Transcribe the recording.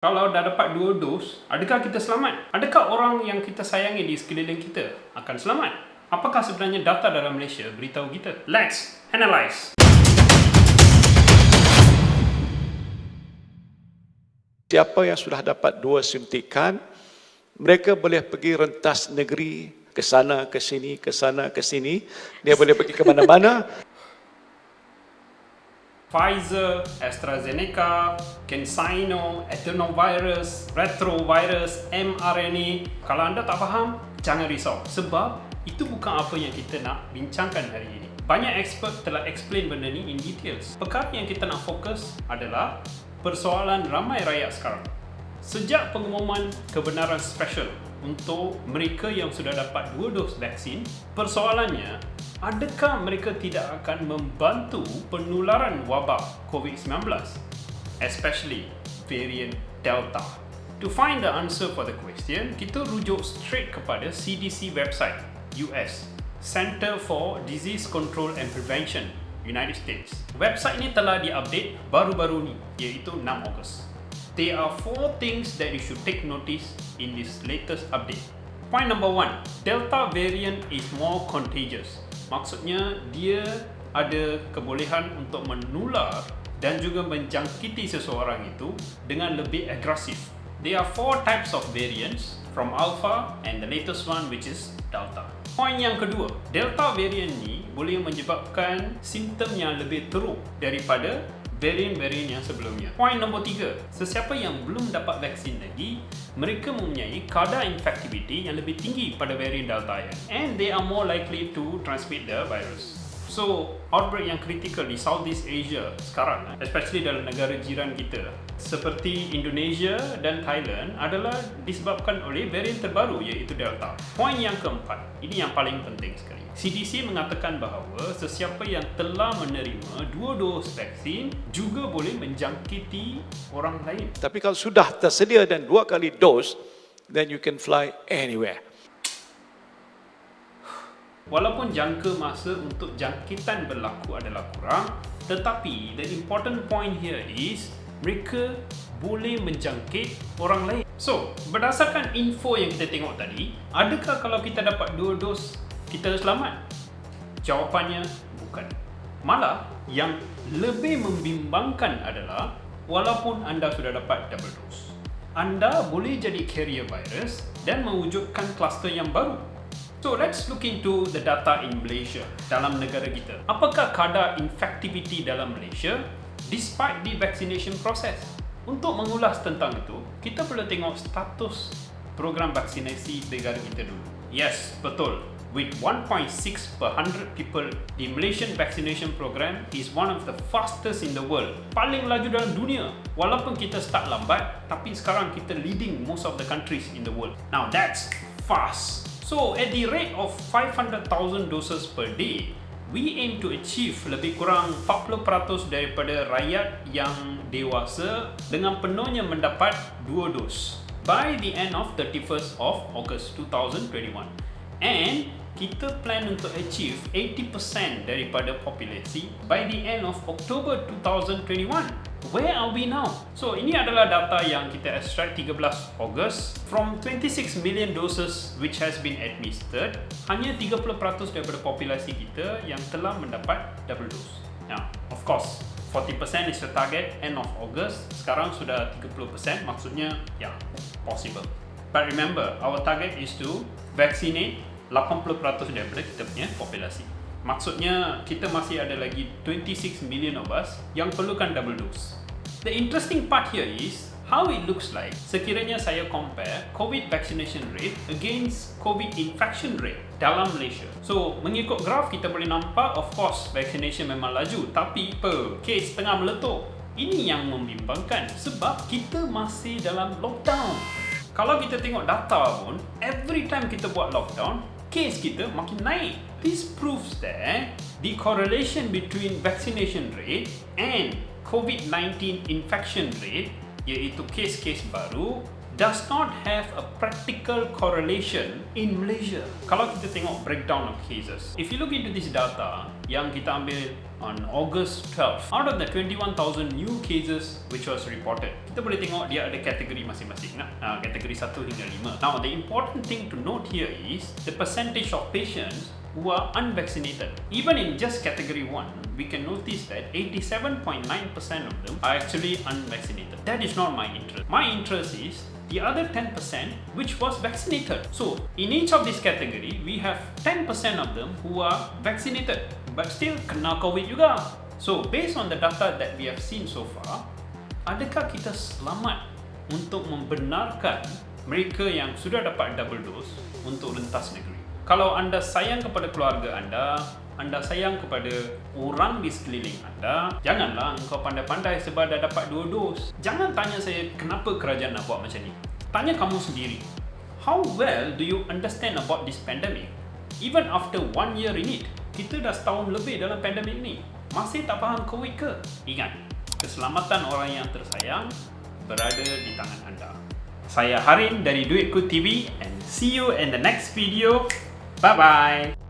Kalau dah dapat 2 dos, adakah kita selamat? Adakah orang yang kita sayangi di sekeliling kita akan selamat? Apakah sebenarnya data dalam Malaysia beritahu kita? Let's analyse. Siapa yang sudah dapat 2 suntikan, mereka boleh pergi rentas negeri, ke sana, ke sini, ke sana, ke sini. Dia boleh pergi ke mana-mana. Pfizer, AstraZeneca, CanSino, adenovirus, retrovirus, mRNA. Kalau anda tak faham, jangan risau. Sebab itu bukan apa yang kita nak bincangkan hari ini. Banyak expert telah explain benda ni in details. Perkara yang kita nak fokus adalah persoalan ramai rakyat sekarang. Sejak pengumuman kebenaran special untuk mereka yang sudah dapat 2 dos vaksin, persoalannya, adakah mereka tidak akan membantu penularan wabak COVID-19, especially variant Delta? To find the answer for the question, kita rujuk straight kepada CDC website, US, Center for Disease Control and Prevention, United States. Website ini telah diupdate baru-baru ni, iaitu 6 Ogos. There are 4 things that you should take notice in this latest update. Point number 1, Delta variant is more contagious. Maksudnya dia ada kebolehan untuk menular dan juga menjangkiti seseorang itu dengan lebih agresif. There are 4 types of variants from Alpha and the latest one which is Delta. Point yang kedua, Delta variant ni boleh menyebabkan simptom yang lebih teruk daripada varian-varian yang sebelumnya. Point nombor 3, sesiapa yang belum dapat vaksin lagi, mereka mempunyai kadar infectivity yang lebih tinggi pada varian Delta ya, and they are more likely to transmit the virus. So, outbreak yang kritikal di Southeast Asia sekarang, especially dalam negara jiran kita seperti Indonesia dan Thailand, adalah disebabkan oleh varian terbaru iaitu Delta. Point yang keempat, ini yang paling penting sekali. CDC mengatakan bahawa sesiapa yang telah menerima 2 dos vaksin juga boleh menjangkiti orang lain. Tapi kalau sudah tersedia dan 2 kali dos, then you can fly anywhere. Walaupun jangka masa untuk jangkitan berlaku adalah kurang, tetapi the important point here is mereka boleh menjangkit orang lain. So, berdasarkan info yang kita tengok tadi, adakah kalau kita dapat 2 dos kita selamat? Jawapannya bukan. Malah yang lebih membimbangkan adalah walaupun anda sudah dapat double dose, anda boleh jadi carrier virus dan mewujudkan kluster yang baru. So let's look into the data in Malaysia, dalam negara kita. Apakah kadar infectivity dalam Malaysia despite the vaccination process? Untuk mengulas tentang itu, kita perlu tengok status program vaksinasi negara kita dulu. Yes, betul. With 1.6 per 100 people, the Malaysian vaccination program is one of the fastest in the world. Paling laju dalam dunia. Walaupun kita start lambat, tapi sekarang kita leading most of the countries in the world. Now that's fast. So, at the rate of 500,000 doses per day, we aim to achieve lebih kurang 40% daripada rakyat yang dewasa dengan penuhnya mendapat 2 dos by the end of 31st of August 2021. And kita plan untuk achieve 80% daripada populasi by the end of October 2021. Where are we now? So, ini adalah data yang kita extract 13 Ogos from 26 million doses which has been administered. Hanya 30% daripada populasi kita yang telah mendapat double dose. Now, of course, 40% is the target end of August. Sekarang sudah 30%, maksudnya ya, possible. But remember, our target is to vaccinate 80% daripada kita punya populasi. Maksudnya kita masih ada lagi 26 million of us yang perlukan double dose. The interesting part here is how it looks like sekiranya saya compare COVID vaccination rate against COVID infection rate dalam Malaysia. So, mengikut graf kita boleh nampak of course vaccination memang laju, tapi kes tengah meletup. Ini yang membimbangkan sebab kita masih dalam lockdown. Kalau kita tengok data pun, every time kita buat lockdown, kes kita makin naik. This proves that the correlation between vaccination rate and COVID-19 infection rate, iaitu kes-kes baru, does not have a practical correlation in Malaysia. Kalau kita tengok breakdown of cases, if you look into this data yang kita ambil on August 12, out of the 21,000 new cases which was reported, kita boleh tengok dia ada kategori masing-masing, kategori 1 hingga 5. Now, the important thing to note here is the percentage of patients who are unvaccinated. Even in just category 1, we can notice that 87.9% of them are actually unvaccinated. That is not my interest. My interest is the other 10% which was vaccinated. So, in each of this category, we have 10% of them who are vaccinated but still kena COVID juga. So, based on the data that we have seen so far, adakah kita selamat untuk membenarkan mereka yang sudah dapat double dose untuk rentas negeri? Kalau anda sayang kepada keluarga anda sayang kepada orang di sekeliling anda, janganlah engkau pandai-pandai sebab dah dapat 2 dos. Jangan tanya saya kenapa kerajaan nak buat macam ni. Tanya kamu sendiri. How well do you understand about this pandemic? Even after 1 year in it, kita dah setahun lebih dalam pandemik ni. Masih tak faham COVID ke? Ingat, keselamatan orang yang tersayang berada di tangan anda. Saya Harin dari Duitku TV and see you in the next video. Bye-bye.